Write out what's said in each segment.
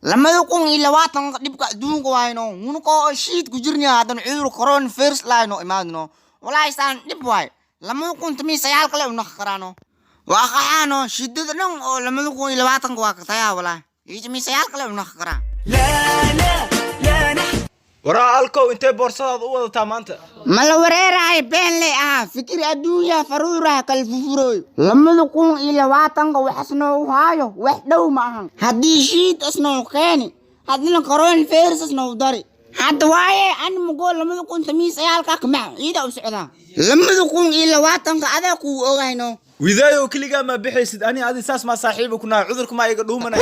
لما يكون إلا واتن دبك دون قواينو ونكو شيت كجرني هذا نعير كورونا فيرس لاينو إمادنو ولا يستان دبواي لما يكون تمي سيال كله ونخرانو وأخيانو شدة نون لما يكون إلا واتن قواك تيا ولا يجي سيال كله ونخران ورا الكو انت بورصاد او تامانتا مال وريراي بين لي فكر ادويا فرورا كالففروي لما يكون إلا واتن وحسنو هايو وحدو معهم هدي شيت اسنو كاني هدي كورونا فيرس اسنو داري حد واي أنا مقول لما يكون تمي سيال كاك مع إيدا وسعدا لما يكون إلا واتن أداكو أوغينو وذايو كليغا ما بحيسد اني هذه اساس ما صاحبكنا عذركم ما يقدومنا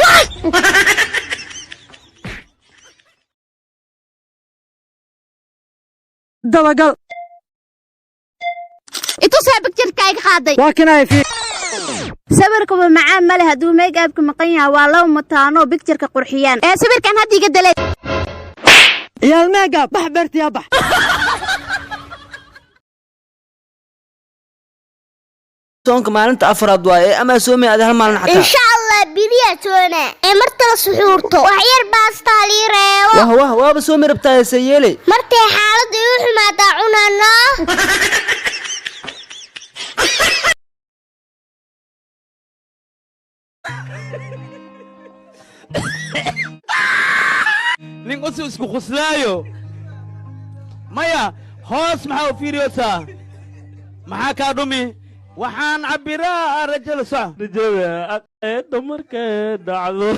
dabagal itusee bigtirkayga qaaday waa kanay fi sawirkuba macaan male haduu meegaabka maqan yahay waa laba mataano bigtirka qurxiyaan ee sawirkan hadda iga dalay yaa meegaab bax beerti ya bax soonka maalinta afraad waaye ama soomay aad hal maalin xataa insha Allah bidiya toona ee marta la suxuurto wax yar baasta liireeyo wah waaba soomay rabtaa sayeelay martay xaaladu u xumaata cunana nin isku quslaayo maya hoos maxaa u fiiriyoosaa maxaa kaa dhumi waxaan cabiraa rajal sax rajada aqeeda markay dhacdo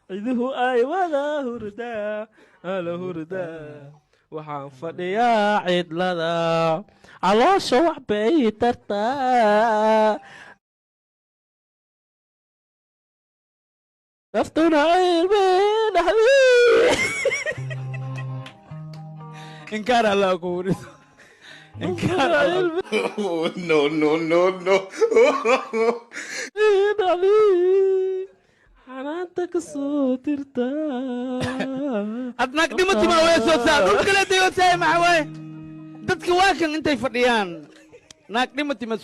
ciiduhu ay wada hurdaa ala hurdaa waxaan fadhiyaa cidlada caloosha wax bay tartaa naftuna cilmi dhaxdii inkaar alla ku wariso inkaar cilmi Oh, no. xanaanta ka soo tirta adnaag dhimati ma weesoo saa dhul kale dayoo saa maxaa waaye dadka waa kan intay fadhiyaan naag dhimati ma